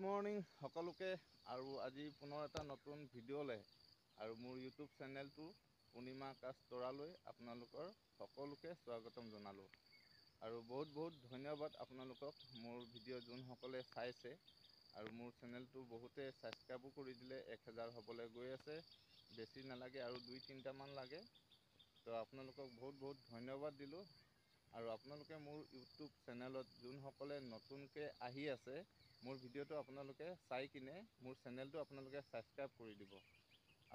Morning সকলোকে আৰু আজি পুনৰ এটা নতুন ভিডিঅ'লে আৰু মোৰ ইউটিউব চেনেলটো পূৰ্ণিমা আকাশ তৰালৈ আপোনালোকৰ সকলোকে স্বাগতম জনালোঁ। আৰু বহুত ধন্যবাদ আপোনালোকক মোৰ ভিডিঅ' যোনসকলে চাইছে আৰু মোৰ চেনেলটো বহুতে ছাবস্ক্ৰাইবো কৰি দিলে। 1000 হ'বলৈ গৈ আছে, বেছি নালাগে আৰু 2-3টামান লাগে। তো আপোনালোকক বহুত ধন্যবাদ দিলোঁ। আৰু আপোনালোকে মোৰ ইউটিউব চেনেলত যোনসকলে নতুনকৈ আহি আছে, মোৰ ভিডিঅ'টো আপোনালোকে চাই কিনে মোৰ চেনেলটো আপোনালোকে ছাবস্ক্ৰাইব কৰি দিব।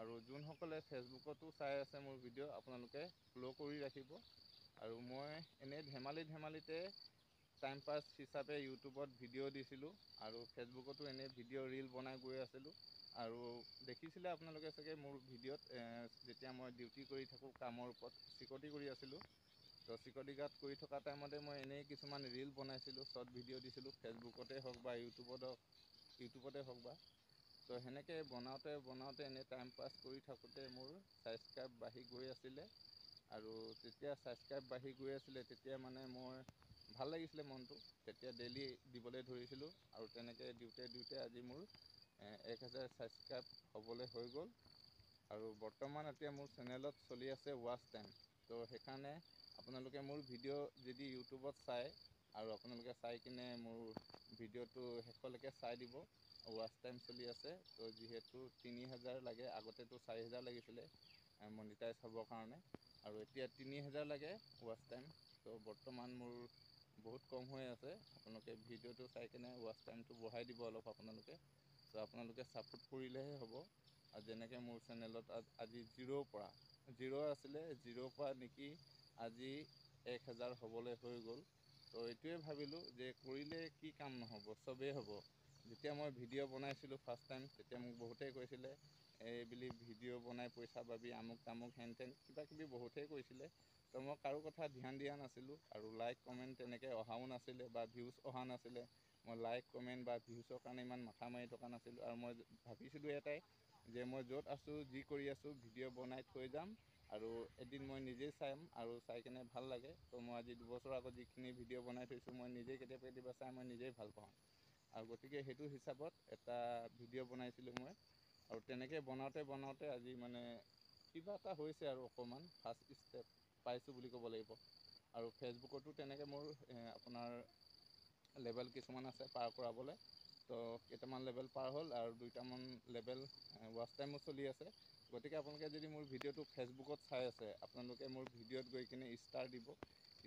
আৰু যোনসকলে ফেচবুকতো চাই আছে মোৰ ভিডিঅ', আপোনালোকে ফ'ল' কৰি ৰাখিব। আৰু মই এনেই ধেমালিতে টাইম পাছ হিচাপে ইউটিউবত ভিডিঅ' দিছিলোঁ আৰু ফেচবুকতো এনেই ভিডিঅ' ৰীল বনাই গৈ আছিলোঁ। আৰু দেখিছিলে আপোনালোকে চাগে মোৰ ভিডিঅ'ত যেতিয়া মই ডিউটি কৰি থাকোঁ, কামৰ ওপৰত চিকিউৰিটি কৰি আছিলোঁ। তো চিকিউৰিটি গাৰ্ড কৰি থকা টাইমতে মই এনেই কিছুমান ৰীল বনাইছিলোঁ, শ্বৰ্ট ভিডিঅ' দিছিলোঁ ফেচবুকতে হওক বা ইউটিউবতে হওক বা। তো সেনেকৈ বনাওঁতে এনেই টাইম পাছ কৰি থাকোঁতে মোৰ ছাবস্ক্ৰাইব বাঢ়ি গৈ আছিলে। আৰু যেতিয়া ছাবস্ক্ৰাইব বাঢ়ি গৈ আছিলে, তেতিয়া মানে মই ভাল লাগিছিলে মনটো। তেতিয়া ডেইলি দিবলৈ ধৰিছিলোঁ আৰু তেনেকৈ দিওঁতে আজি মোৰ 1000 ছাবস্ক্ৰাইব হ'বলৈ হৈ গ'ল। আৰু বৰ্তমান এতিয়া মোৰ চেনেলত চলি আছে ৱাচ টাইম। তো সেইকাৰণে আপোনালোকে মোৰ ভিডিঅ' যদি ইউটিউবত চায় আৰু আপোনালোকে চাই কিনে মোৰ ভিডিঅ'টো শেষলৈকে চাই দিব। ৱাচ টাইম চলি আছে, তো যিহেতু 3000 লাগে, আগতেতো 4000 লাগিছিলে মনিটাইজ হ'বৰ কাৰণে। আৰু এতিয়া 3000 লাগে ৱাচ টাইম। তো বৰ্তমান মোৰ বহুত কম হৈ আছে। আপোনালোকে ভিডিঅ'টো চাই কিনে ৱাচ টাইমটো বঢ়াই দিব অলপ আপোনালোকে। তো আপোনালোকে ছাপোৰ্ট কৰিলেহে হ'ব। আৰু যেনেকৈ মোৰ চেনেলত আজি 0 আছিলে, 0ৰ পৰা নেকি আজি 1000 হ'বলৈ হৈ গ'ল। তো এইটোৱে ভাবিলোঁ যে কৰিলে কি কাম নহ'ব, চবেই হ'ব। যেতিয়া মই ভিডিঅ' বনাইছিলোঁ ফাৰ্ষ্ট টাইম, তেতিয়া মোক বহুতেই কৈছিলে এইবুলি ভিডিঅ' বনাই পইচা পাবি, আমুক তামুক হেন তেন কিবাকিবি বহুতেই কৈছিলে। তো মই কাৰো কথা ধ্যান দিয়া নাছিলোঁ আৰু লাইক কমেণ্ট তেনেকৈ অহাও নাছিলে বা ভিউজ অহা নাছিলে। মই লাইক কমেণ্ট বা ভিউজৰ কাৰণে ইমান মাথা মাৰি থকা নাছিলোঁ। আৰু মই ভাবিছিলোঁ এটাই যে মই য'ত আছোঁ, যি কৰি আছোঁ, ভিডিঅ' বনাই থৈ যাম আৰু এদিন মই নিজেই চাম আৰু চাই কিনে ভাল লাগে। তো মই আজি 2 বছৰৰ আগত যিখিনি ভিডিঅ' বনাই থৈছোঁ, মই নিজেই কেতিয়াবা চাই মই নিজেই ভাল পাওঁ। আৰু গতিকে সেইটো হিচাপত এটা ভিডিঅ' বনাইছিলোঁ মই। আৰু তেনেকৈ বনাওঁতে আজি মানে কিবা এটা হৈছে আৰু অকণমান ফাৰ্ষ্ট ষ্টেপ পাইছোঁ বুলি ক'ব লাগিব। আৰু ফেচবুকতো তেনেকৈ মোৰ আপোনাৰ লেভেল কিছুমান আছে পাৰ কৰাবলৈ। তো কেইটামান লেভেল পাৰ হ'ল আৰু 2টামান লেভেল ৱাচ টাইমো চলি আছে। গতিকে আপোনালোকে যদি মোৰ ভিডিঅ'টো ফেচবুকত চাই আছে, আপোনালোকে মোৰ ভিডিঅ'ত গৈ কিনে ষ্টাৰ দিব।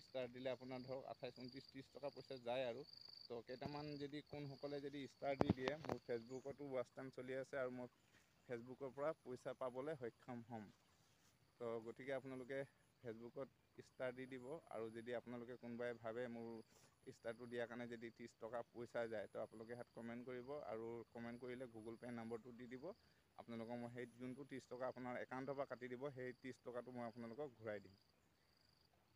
ষ্টাৰ দিলে আপোনাৰ ধৰক 28, 29, 30 টকা পইচা যায় আৰু। তো কেইটামান যদি কোনসকলে যদি ষ্টাৰ দি দিয়ে, মোৰ ফেচবুকতো ৱাচ টাইম চলি আছে আৰু মই ফেচবুকৰ পৰা পইচা পাবলৈ সক্ষম হ'ম। তো গতিকে আপোনালোকে ফেচবুকত ষ্টাৰ দি দিব। আৰু যদি আপোনালোকে কোনোবাই ভাবে মোৰ ষ্টাৰটো দিয়াৰ কাৰণে যদি 30 টকা পইচা যায়, তো আপোনালোকে ইয়াত কমেণ্ট কৰিব আৰু কমেণ্ট কৰিলে গুগল পে' নম্বৰটো দি দিব। আপোনালোকক মই সেই যোনটো 30 টকা আপোনাৰ একাউণ্টৰ পৰা কাটি দিব, সেই 30 টকাটো মই আপোনালোকক ঘূৰাই দিম।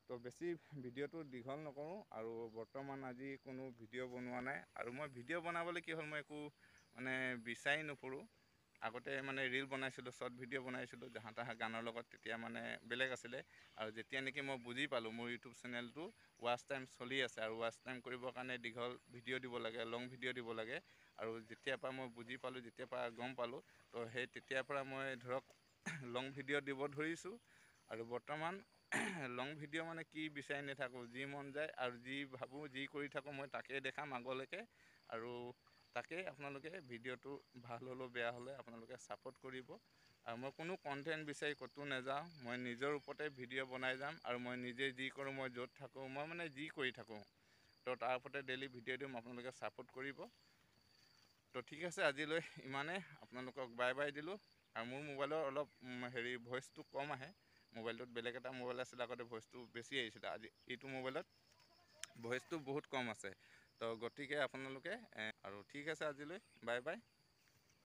তো বেছি ভিডিঅ'টো দীঘল নকৰোঁ আৰু বৰ্তমান আজি কোনো ভিডিঅ' বনোৱা নাই। আৰু মই ভিডিঅ' বনাবলৈ কি হ'ল, মই একো মানে বিচাৰি নুফুৰোঁ। আগতে মানে ৰীল বনাইছিলোঁ, শ্বৰ্ট ভিডিঅ' বনাইছিলোঁ জাহা তাহা গানৰ লগত, তেতিয়া মানে বেলেগ আছিলে। আৰু যেতিয়া নেকি মই বুজি পালোঁ মোৰ ইউটিউব চেনেলটো ৱাচ টাইম চলি আছে আৰু ৱাচ টাইম কৰিবৰ কাৰণে দীঘল ভিডিঅ' দিব লাগে, লং ভিডিঅ' দিব লাগে। আৰু যেতিয়াৰ পৰা মই বুজি পালোঁ, যেতিয়াৰ পৰা গম পালোঁ, তো সেই তেতিয়াৰ পৰা মই ধৰক লং ভিডিঅ' দিব ধৰিছোঁ। আৰু বৰ্তমান লং ভিডিঅ' মানে কি বিচাৰি নাথাকোঁ, যি মন যায় আৰু যি ভাবোঁ, যি কৰি থাকোঁ মই তাকেই দেখাম আগলৈকে। আৰু তাকেই আপোনালোকে ভিডিঅ'টো ভাল হ'লেও বেয়া হ'লে আপোনালোকে ছাপোৰ্ট কৰিব। আৰু মই কোনো কণ্টেণ্ট বিচাৰি ক'তো নাযাওঁ, মই নিজৰ ওপৰতে ভিডিঅ' বনাই যাম। আৰু মই নিজে যি কৰোঁ, মই য'ত থাকোঁ, মই মানে যি কৰি থাকোঁ, তো তাৰ ওপৰতে ডেইলি ভিডিঅ' দিম, আপোনালোকে ছাপোৰ্ট কৰিব। তো ঠিক আছে, আজিলৈ ইমানেই। আপোনালোকক বাই বাই দিলোঁ। আৰু মোৰ মোবাইলৰ অলপ ভইচটো কম আহে। মোবাইলটোত বেলেগ এটা মোবাইল আছিলে, আগতে ভইচটো বেছি আহিছিলে। আজি এইটো মোবাইলত ভইচটো বহুত কম আছে। তো গতিকে আপোনালোকে আৰু ঠিক আছে, আজিলৈ বাই বাই।